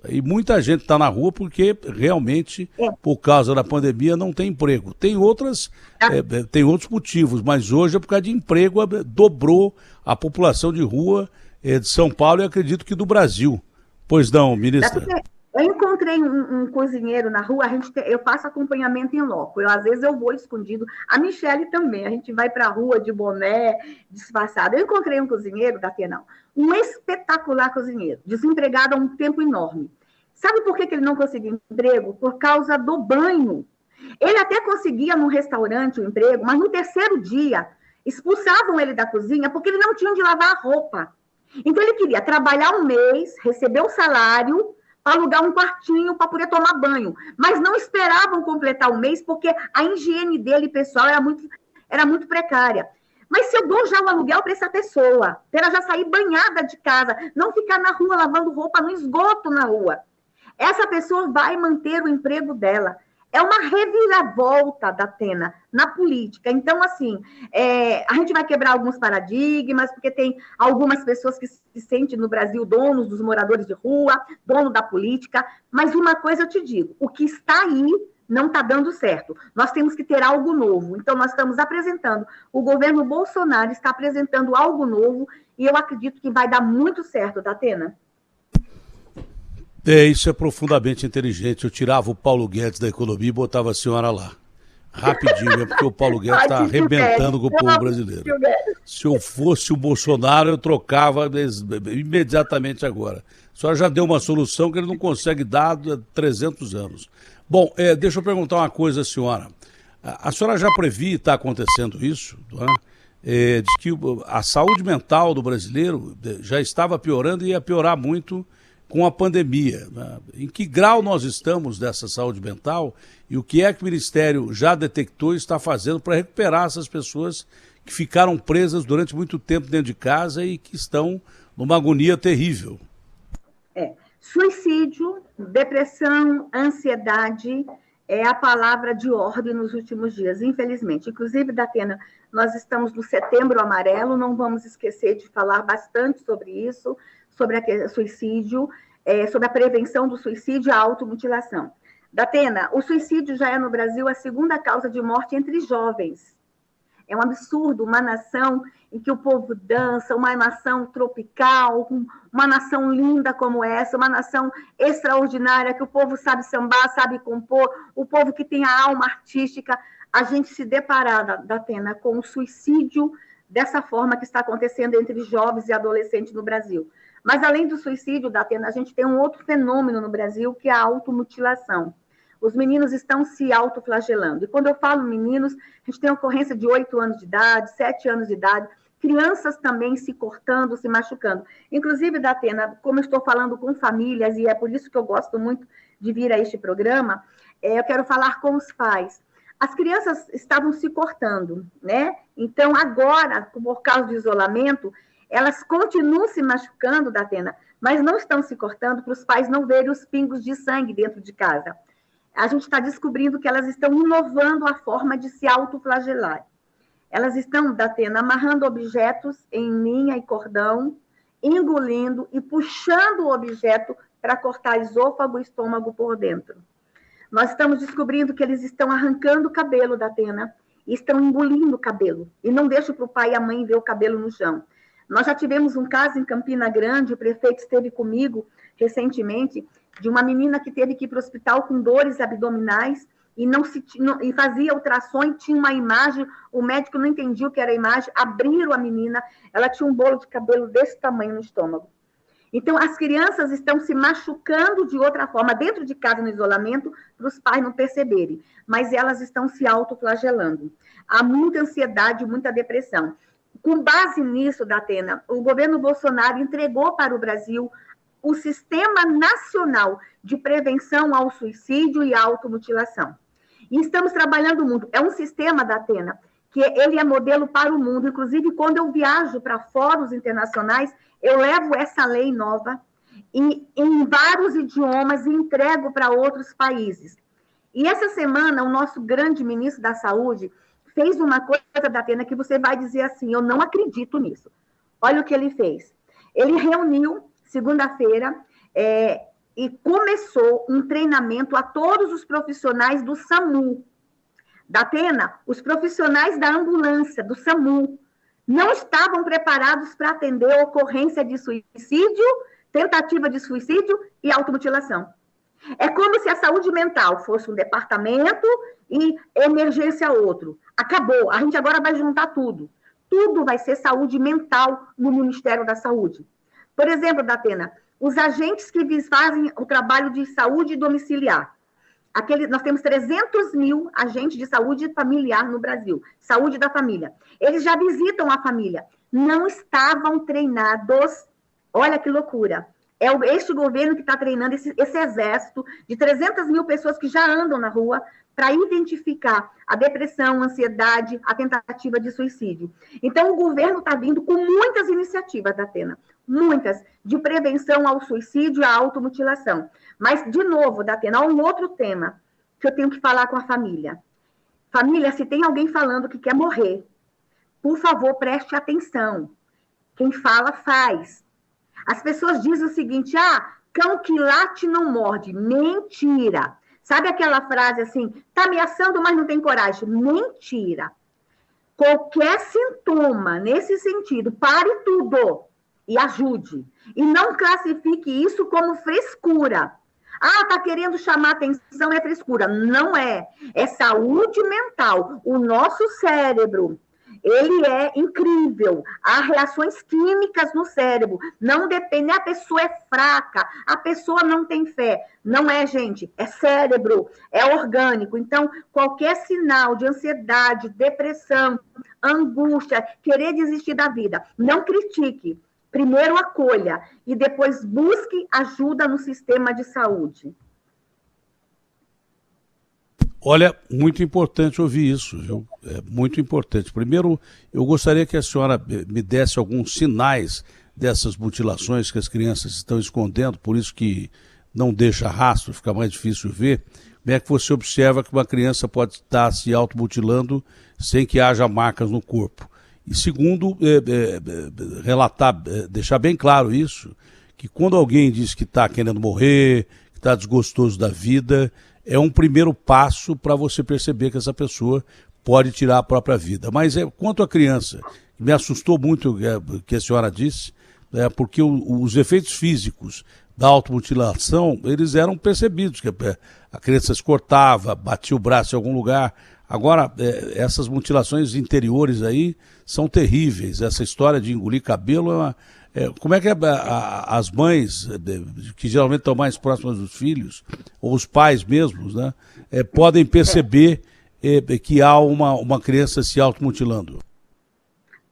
E muita gente está na rua porque realmente, por causa da pandemia, não tem emprego. Tem outros motivos, mas hoje é por causa de emprego, dobrou a população de rua de São Paulo e acredito que do Brasil. Pois não, ministra? Eu encontrei um cozinheiro na rua, eu faço acompanhamento em loco. Às vezes eu vou escondido. A Michele também, a gente vai para a rua de boné, disfarçado. Eu encontrei um cozinheiro, Tatiana, um espetacular cozinheiro, desempregado há um tempo enorme. Sabe por que ele não conseguiu emprego? Por causa do banho. Ele até conseguia num restaurante o emprego, mas no 3º dia expulsavam ele da cozinha porque ele não tinha onde lavar a roupa. Então ele queria trabalhar um mês, receber o salário, alugar um quartinho para poder tomar banho. Mas não esperavam completar o mês porque a higiene dele, pessoal, era muito precária. Mas se eu dou já o aluguel para essa pessoa, para ela já sair banhada de casa, não ficar na rua lavando roupa no esgoto na rua, essa pessoa vai manter o emprego dela. É uma reviravolta da Atena na política. Então, assim, a gente vai quebrar alguns paradigmas, porque tem algumas pessoas que se sentem no Brasil donos dos moradores de rua, dono da política. Mas uma coisa eu te digo, o que está aí não está dando certo. Nós temos que ter algo novo. Então, nós estamos apresentando, o governo Bolsonaro está apresentando algo novo e eu acredito que vai dar muito certo, Datena. Isso é profundamente inteligente. Eu tirava o Paulo Guedes da economia e botava a senhora lá. Rapidinho, né? Porque o Paulo Guedes está arrebentando com o povo brasileiro. Se eu fosse o Bolsonaro, eu trocava imediatamente agora. A senhora já deu uma solução que ele não consegue dar há 300 anos. Bom, deixa eu perguntar uma coisa à senhora. A senhora já previa estar acontecendo isso? Não é? Diz que a saúde mental do brasileiro já estava piorando e ia piorar muito com a pandemia. Né? Em que grau nós estamos dessa saúde mental e o que é que o Ministério já detectou e está fazendo para recuperar essas pessoas que ficaram presas durante muito tempo dentro de casa e que estão numa agonia terrível? Suicídio, depressão, ansiedade é a palavra de ordem nos últimos dias, infelizmente. Inclusive, Datena, nós estamos no Setembro Amarelo, não vamos esquecer de falar bastante sobre isso, sobre o suicídio, sobre a prevenção do suicídio e a automutilação. Datena, o suicídio já é no Brasil a segunda causa de morte entre jovens. É um absurdo uma nação em que o povo dança, uma nação tropical, uma nação linda como essa, uma nação extraordinária, que o povo sabe sambar, sabe compor, o povo que tem a alma artística. A gente se deparar, Datena, com o suicídio dessa forma que está acontecendo entre jovens e adolescentes no Brasil. Mas, além do suicídio, Datena, a gente tem um outro fenômeno no Brasil, que é a automutilação. Os meninos estão se autoflagelando. E quando eu falo meninos, a gente tem ocorrência de 8 anos de idade, 7 anos de idade, crianças também se cortando, se machucando. Inclusive, Datena, como eu estou falando com famílias, e é por isso que eu gosto muito de vir a este programa, eu quero falar com os pais. As crianças estavam se cortando, né? Então, agora, por causa do isolamento, elas continuam se machucando, Datena, mas não estão se cortando para os pais não verem os pingos de sangue dentro de casa. A gente está descobrindo que elas estão inovando a forma de se autoflagelar. Elas estão, Datena, amarrando objetos em linha e cordão, engolindo e puxando o objeto para cortar esôfago e estômago por dentro. Nós estamos descobrindo que eles estão arrancando o cabelo, Datena, e estão engolindo o cabelo, e não deixam para o pai e a mãe ver o cabelo no chão. Nós já tivemos um caso em Campina Grande, o prefeito esteve comigo recentemente, de uma menina que teve que ir para o hospital com dores abdominais e fazia ultrassom e tinha uma imagem, o médico não entendia o que era a imagem, abriram a menina, ela tinha um bolo de cabelo desse tamanho no estômago. Então, as crianças estão se machucando de outra forma, dentro de casa, no isolamento, para os pais não perceberem, mas elas estão se autoflagelando. Há muita ansiedade, muita depressão. Com base nisso, Datena, o governo Bolsonaro entregou para o Brasil o Sistema Nacional de Prevenção ao Suicídio e à Automutilação. E estamos trabalhando muito. É um sistema, Datena, que ele é modelo para o mundo. Inclusive, quando eu viajo para fóruns internacionais, eu levo essa lei nova em vários idiomas e entrego para outros países. E essa semana, o nosso grande ministro da Saúde fez uma coisa, Datena, que você vai dizer assim, eu não acredito nisso. Olha o que ele fez. Ele reuniu, segunda-feira, e começou um treinamento a todos os profissionais do SAMU. Datena, os profissionais da ambulância, do SAMU, não estavam preparados para atender a ocorrência de suicídio, tentativa de suicídio e automutilação. É como se a saúde mental fosse um departamento e emergência outro. Acabou, a gente agora vai juntar tudo. Tudo vai ser saúde mental no Ministério da Saúde. Por exemplo, Datena, os agentes que fazem o trabalho de saúde domiciliar. Nós temos 300 mil agentes de saúde familiar no Brasil, saúde da família. Eles já visitam a família. Não estavam treinados, olha que loucura. É este governo que está treinando esse exército de 300 mil pessoas que já andam na rua para identificar a depressão, a ansiedade, a tentativa de suicídio. Então, o governo está vindo com muitas iniciativas, Datena, muitas, de prevenção ao suicídio e à automutilação. Mas, de novo, Datena, há um outro tema que eu tenho que falar com a família. Família, se tem alguém falando que quer morrer, por favor, preste atenção. Quem fala, faz. As pessoas dizem o seguinte, cão que late não morde. Mentira. Sabe aquela frase assim, tá ameaçando, mas não tem coragem? Mentira. Qualquer sintoma nesse sentido, pare tudo e ajude. E não classifique isso como frescura. Ah, tá querendo chamar atenção, é frescura. Não é. É saúde mental. O nosso cérebro, ele é incrível. Há reações químicas no cérebro. Não depende, a pessoa é fraca, a pessoa não tem fé. Não é, gente. É cérebro, é orgânico. Então, qualquer sinal de ansiedade, depressão, angústia, querer desistir da vida, não critique. Primeiro acolha e depois busque ajuda no sistema de saúde. Olha, muito importante ouvir isso, viu? É muito importante. Primeiro, eu gostaria que a senhora me desse alguns sinais dessas mutilações que as crianças estão escondendo, por isso que não deixa rastro, fica mais difícil ver. Como é que você observa que uma criança pode estar se automutilando sem que haja marcas no corpo? E segundo, relatar, deixar bem claro isso, que quando alguém diz que está querendo morrer, que está desgostoso da vida, é um primeiro passo para você perceber que essa pessoa pode tirar a própria vida. Mas quanto à criança, me assustou muito o que a senhora disse, porque os efeitos físicos da automutilação, eles eram percebidos, que a criança se cortava, batia o braço em algum lugar. Agora, essas mutilações interiores aí são terríveis. Essa história de engolir cabelo como é que as mães, que geralmente estão mais próximas dos filhos, ou os pais mesmos, né, podem perceber que há uma criança se automutilando?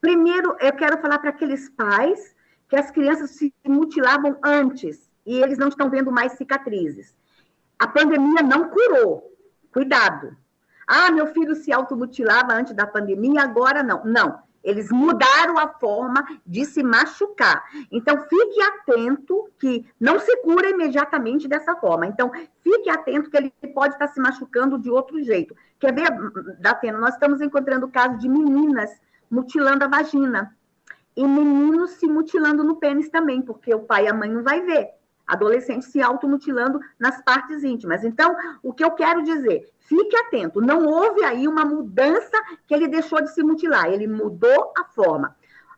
Primeiro, eu quero falar para aqueles pais que as crianças se mutilavam antes e eles não estão vendo mais cicatrizes. A pandemia não curou. Cuidado. Ah, meu filho se automutilava antes da pandemia, agora não. Não. Eles mudaram a forma de se machucar. Então, fique atento que não se cura imediatamente dessa forma. Então, fique atento que ele pode estar se machucando de outro jeito. Quer ver, Datena? Nós estamos encontrando casos de meninas mutilando a vagina. E meninos se mutilando no pênis também, porque o pai e a mãe não vai ver. Adolescentes se automutilando nas partes íntimas. Então, o que eu quero dizer, fique atento, não houve aí uma mudança que ele deixou de se mutilar, ele mudou a forma.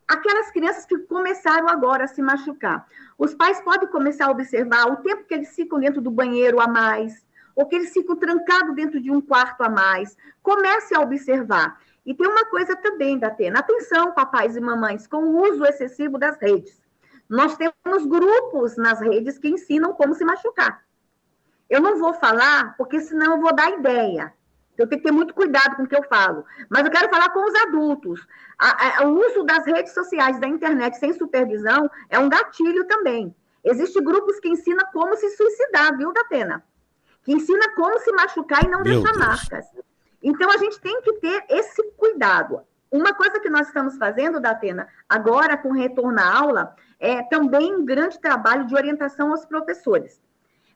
Aquelas crianças que começaram agora a se machucar, os pais podem começar a observar o tempo que eles ficam dentro do banheiro a mais, ou que eles ficam trancados dentro de um quarto a mais. Comece a observar. E tem uma coisa também, Datena, atenção, papais e mamães, com o uso excessivo das redes. Nós temos grupos nas redes que ensinam como se machucar. Eu não vou falar, porque senão eu vou dar ideia. Eu tenho que ter muito cuidado com o que eu falo. Mas eu quero falar com os adultos. O uso das redes sociais, da internet, sem supervisão, é um gatilho também. Existem grupos que ensinam como se suicidar, viu, Datena? Que ensina como se machucar e não deixar marcas. Então, a gente tem que ter esse cuidado. Uma coisa que nós estamos fazendo, Datena, agora com retorno à aula, é também um grande trabalho de orientação aos professores.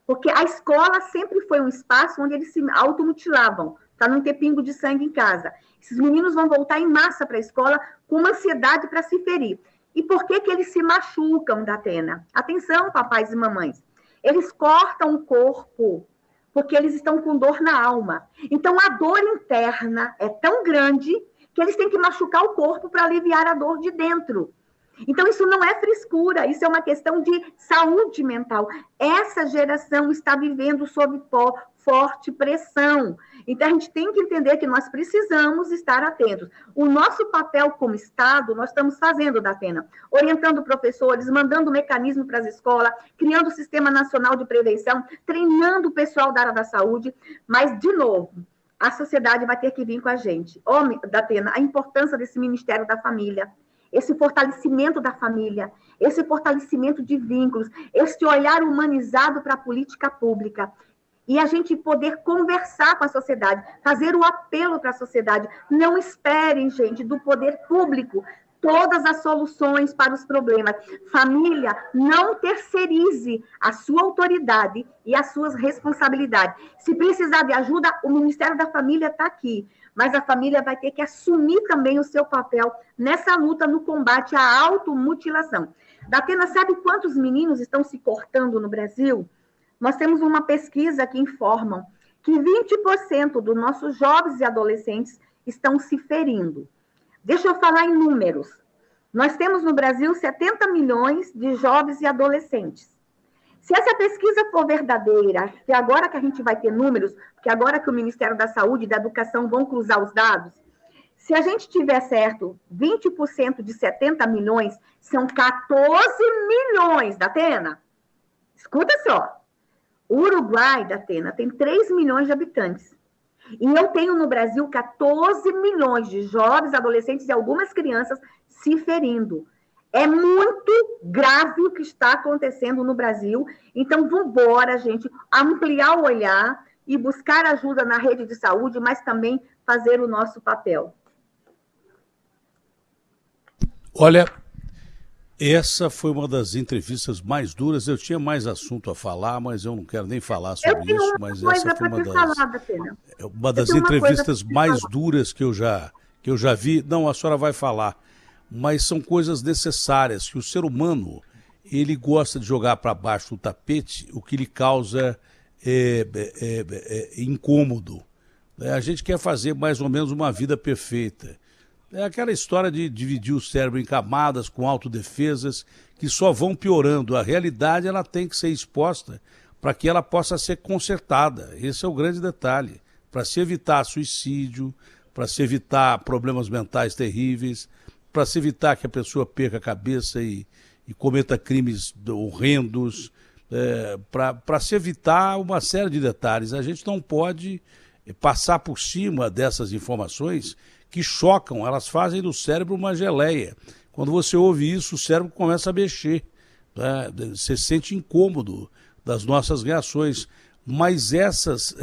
Porque a escola sempre foi um espaço onde eles se automutilavam, para não ter pingo de sangue em casa. Esses meninos vão voltar em massa para a escola com uma ansiedade para se ferir. E por que eles se machucam, Datena? Atenção, papais e mamães. Eles cortam o corpo porque eles estão com dor na alma. Então, a dor interna é tão grande que eles têm que machucar o corpo para aliviar a dor de dentro. Então, isso não é frescura, isso é uma questão de saúde mental. Essa geração está vivendo sob forte pressão. Então, a gente tem que entender que nós precisamos estar atentos. O nosso papel como Estado, nós estamos fazendo, Datena, orientando professores, mandando mecanismo para as escolas, criando o Sistema Nacional de Prevenção, treinando o pessoal da área da saúde, mas, de novo, a sociedade vai ter que vir com a gente. Datena, a importância desse Ministério da Família, esse fortalecimento da família, esse fortalecimento de vínculos, esse olhar humanizado para a política pública. E a gente poder conversar com a sociedade, fazer o apelo para a sociedade. Não esperem, gente, do poder público todas as soluções para os problemas. Família, não terceirize a sua autoridade e as suas responsabilidades. Se precisar de ajuda, o Ministério da Família está aqui. Mas a família vai ter que assumir também o seu papel nessa luta no combate à automutilação. Datena, sabe quantos meninos estão se cortando no Brasil? Nós temos uma pesquisa que informam que 20% dos nossos jovens e adolescentes estão se ferindo. Deixa eu falar em números. Nós temos no Brasil 70 milhões de jovens e adolescentes. Se essa pesquisa for verdadeira, que agora que a gente vai ter números, porque agora que o Ministério da Saúde e da Educação vão cruzar os dados, se a gente tiver certo, 20% de 70 milhões são 14 milhões, Datena. Escuta só. O Uruguai, Datena, tem 3 milhões de habitantes. E eu tenho no Brasil 14 milhões de jovens, adolescentes e algumas crianças se ferindo. É muito grave o que está acontecendo no Brasil. Então, vamos embora, gente, ampliar o olhar e buscar ajuda na rede de saúde, mas também fazer o nosso papel. Olha, essa foi uma das entrevistas mais duras. Eu tinha mais assunto a falar, mas eu não quero nem falar sobre isso. Mas essa foi uma das entrevistas mais duras que eu já vi. Não, a senhora vai falar. Mas são coisas necessárias, que o ser humano, ele gosta de jogar para baixo do tapete o que lhe causa incômodo. A gente quer fazer mais ou menos uma vida perfeita. É aquela história de dividir o cérebro em camadas com autodefesas que só vão piorando. A realidade, ela tem que ser exposta para que ela possa ser consertada. Esse é o grande detalhe. Para se evitar suicídio, para se evitar problemas mentais terríveis, para se evitar que a pessoa perca a cabeça e cometa crimes horrendos, para se evitar uma série de detalhes. A gente não pode passar por cima dessas informações que chocam, elas fazem do cérebro uma geleia. Quando você ouve isso, o cérebro começa a mexer, né? Você sente incômodo das nossas reações, mas essas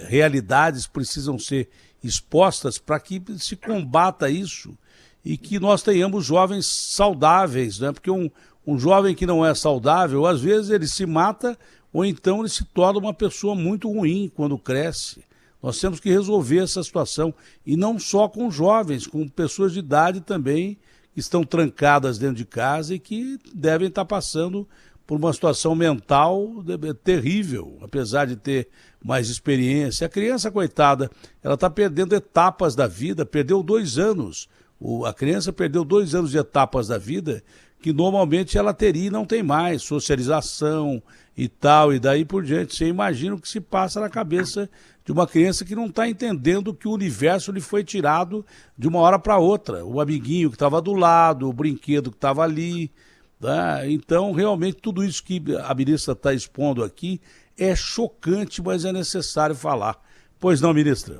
realidades precisam ser expostas para que se combata isso e que nós tenhamos jovens saudáveis, né? Porque um jovem que não é saudável, às vezes ele se mata ou então ele se torna uma pessoa muito ruim quando cresce. Nós temos que resolver essa situação, e não só com jovens, com pessoas de idade também, que estão trancadas dentro de casa e que devem estar passando por uma situação mental terrível, apesar de ter mais experiência. A criança, coitada, ela está perdendo etapas da vida, perdeu 2 anos. A criança perdeu 2 anos de etapas da vida que normalmente ela teria e não tem mais, socialização e tal, e daí por diante. Você imagina o que se passa na cabeça de uma criança que não está entendendo que o universo lhe foi tirado de uma hora para outra. O amiguinho que estava do lado, o brinquedo que estava ali. Tá? Então, realmente, tudo isso que a ministra está expondo aqui é chocante, mas é necessário falar. Pois não, ministra?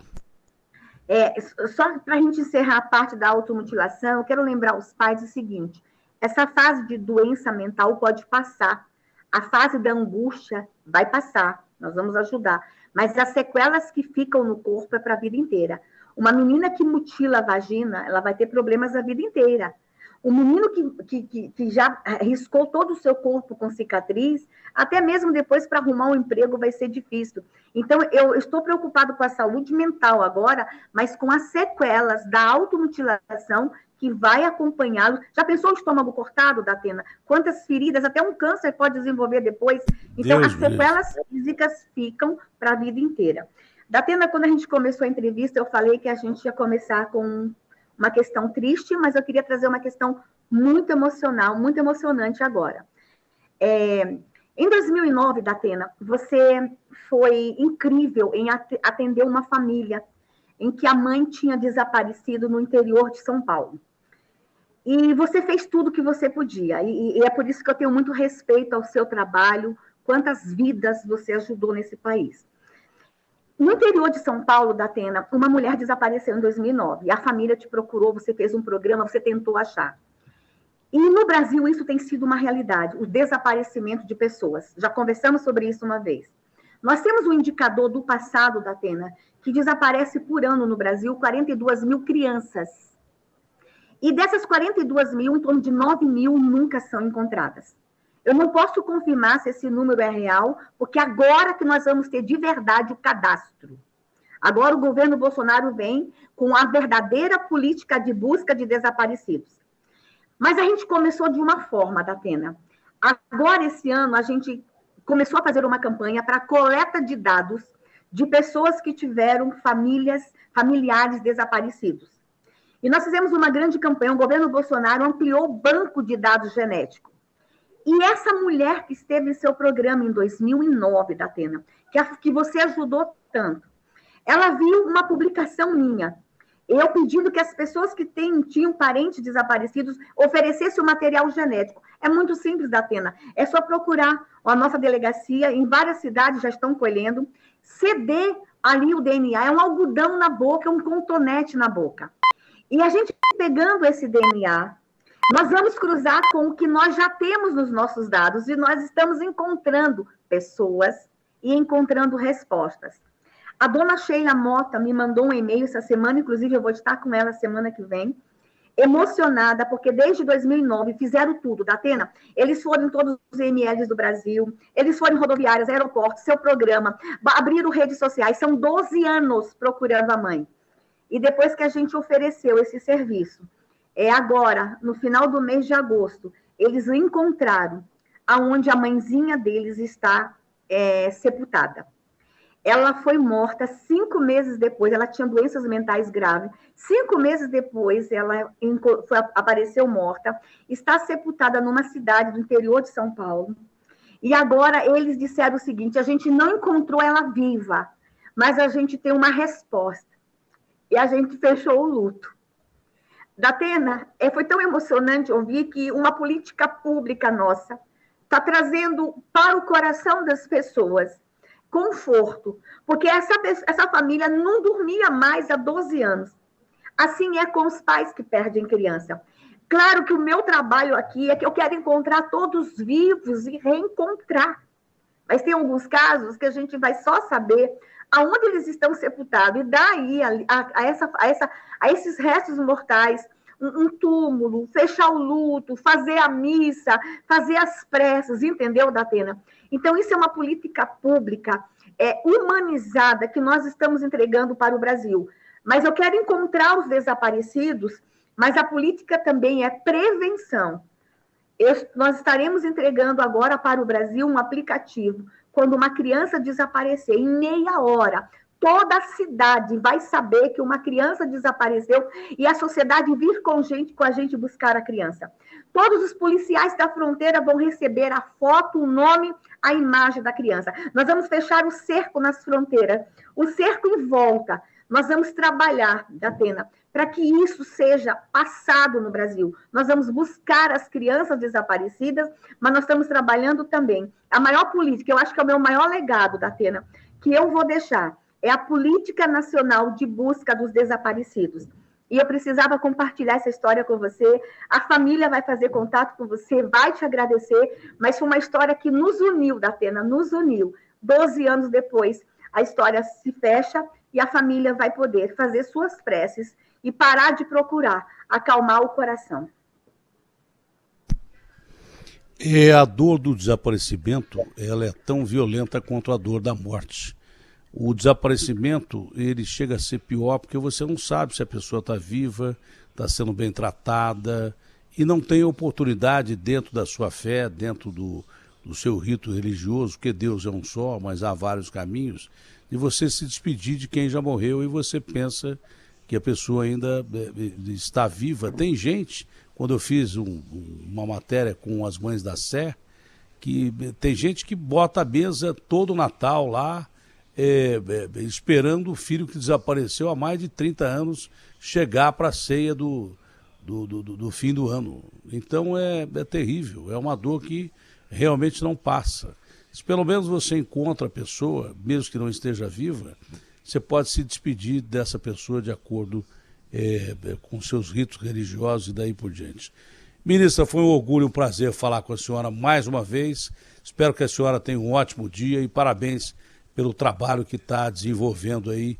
Só para a gente encerrar a parte da automutilação, eu quero lembrar os pais o seguinte: essa fase de doença mental pode passar, a fase da angústia vai passar, nós vamos ajudar, mas as sequelas que ficam no corpo é para a vida inteira. Uma menina que mutila a vagina, ela vai ter problemas a vida inteira. O menino que já riscou todo o seu corpo com cicatriz, até mesmo depois para arrumar um emprego vai ser difícil. Então, eu estou preocupado com a saúde mental agora, mas com as sequelas da automutilação que vai acompanhá-lo. Já pensou o estômago cortado, Datena? Quantas feridas, até um câncer pode desenvolver depois. Então, as sequelas físicas ficam para a vida inteira. Datena, quando a gente começou a entrevista, eu falei que a gente ia começar com uma questão triste, mas eu queria trazer uma questão muito emocional, muito emocionante agora. Em 2009, Datena, você foi incrível em atender uma família em que a mãe tinha desaparecido no interior de São Paulo. E você fez tudo o que você podia, e é por isso que eu tenho muito respeito ao seu trabalho, quantas vidas você ajudou nesse país. No interior de São Paulo, Datena, uma mulher desapareceu em 2009. E a família te procurou, você fez um programa, você tentou achar. E no Brasil isso tem sido uma realidade, o desaparecimento de pessoas. Já conversamos sobre isso uma vez. Nós temos um indicador do passado, Datena, que desaparece por ano no Brasil 42 mil crianças. E dessas 42 mil, em torno de 9 mil nunca são encontradas. Eu não posso confirmar se esse número é real, porque agora que nós vamos ter de verdade o cadastro. Agora o governo Bolsonaro vem com a verdadeira política de busca de desaparecidos. Mas a gente começou de uma forma, Datena. Agora, esse ano, a gente começou a fazer uma campanha para coleta de dados de pessoas que tiveram familiares desaparecidos. E nós fizemos uma grande campanha, o governo Bolsonaro ampliou o banco de dados genéticos. E essa mulher que esteve em seu programa em 2009, Datena, que você ajudou tanto, ela viu uma publicação minha, eu pedindo que as pessoas que tinham parentes desaparecidos oferecessem o material genético. É muito simples, Datena, é só procurar a nossa delegacia, em várias cidades já estão colhendo, ceder ali o DNA, é um algodão na boca, é um cotonete na boca. E a gente pegando esse DNA, nós vamos cruzar com o que nós já temos nos nossos dados e nós estamos encontrando pessoas e encontrando respostas. A dona Sheila Mota me mandou um e-mail essa semana, inclusive eu vou estar com ela semana que vem, emocionada, porque desde 2009 fizeram tudo, Datena. Eles foram em todos os IMLs do Brasil, eles foram em rodoviárias, aeroportos, seu programa, abriram redes sociais, são 12 anos procurando a mãe. E depois que a gente ofereceu esse serviço, agora, no final do mês de agosto, eles encontraram aonde a mãezinha deles está sepultada. Ela foi morta 5 meses depois, ela tinha doenças mentais graves. 5 meses depois, ela apareceu morta, está sepultada numa cidade do interior de São Paulo. E agora eles disseram o seguinte: a gente não encontrou ela viva, mas a gente tem uma resposta. E a gente fechou o luto. Datena, foi tão emocionante ouvir que uma política pública nossa está trazendo para o coração das pessoas conforto, porque essa família não dormia mais há 12 anos. Assim é com os pais que perdem criança. Claro que o meu trabalho aqui é que eu quero encontrar todos vivos e reencontrar. Mas tem alguns casos que a gente vai só saber aonde eles estão sepultados, e daí a esses restos mortais, um túmulo, fechar o luto, fazer a missa, fazer as preces, entendeu, Datena? Então, isso é uma política pública humanizada que nós estamos entregando para o Brasil. Mas eu quero encontrar os desaparecidos, mas a política também é prevenção. Nós estaremos entregando agora para o Brasil um aplicativo. Quando uma criança desaparecer, em meia hora, toda a cidade vai saber que uma criança desapareceu e a sociedade vir com a gente buscar a criança. Todos os policiais da fronteira vão receber a foto, o nome, a imagem da criança. Nós vamos fechar o cerco nas fronteiras, o cerco em volta. Nós vamos trabalhar, Datena, para que isso seja passado no Brasil. Nós vamos buscar as crianças desaparecidas, mas nós estamos trabalhando também. A maior política, eu acho que é o meu maior legado, Datena, que eu vou deixar, é a Política Nacional de Busca dos Desaparecidos. E eu precisava compartilhar essa história com você. A família vai fazer contato com você, vai te agradecer, mas foi uma história que nos uniu, Datena, nos uniu. 12 anos depois, a história se fecha e a família vai poder fazer suas preces e parar de procurar acalmar o coração. A dor do desaparecimento, ela é tão violenta quanto a dor da morte. O desaparecimento, ele chega a ser pior porque você não sabe se a pessoa está viva, está sendo bem tratada e não tem oportunidade dentro da sua fé, dentro do seu rito religioso, porque Deus é um só, mas há vários caminhos, de você se despedir de quem já morreu e você pensa que a pessoa ainda está viva. Tem gente, quando eu fiz uma matéria com as Mães da Sé, que tem gente que bota a mesa todo Natal lá, esperando o filho que desapareceu há mais de 30 anos chegar para a ceia do fim do ano. Então é terrível, é uma dor que realmente não passa. Se pelo menos você encontra a pessoa, mesmo que não esteja viva, você pode se despedir dessa pessoa de acordo com seus ritos religiosos e daí por diante. Ministra, foi um orgulho, um prazer falar com a senhora mais uma vez. Espero que a senhora tenha um ótimo dia e parabéns pelo trabalho que está desenvolvendo aí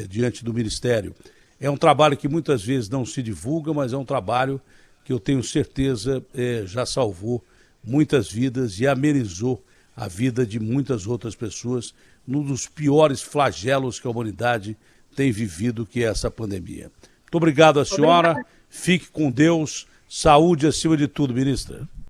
diante do Ministério. É um trabalho que muitas vezes não se divulga, mas é um trabalho que eu tenho certeza já salvou muitas vidas e amenizou a vida de muitas outras pessoas num dos piores flagelos que a humanidade tem vivido, que é essa pandemia. Muito obrigado à senhora, fique com Deus, saúde acima de tudo, ministra.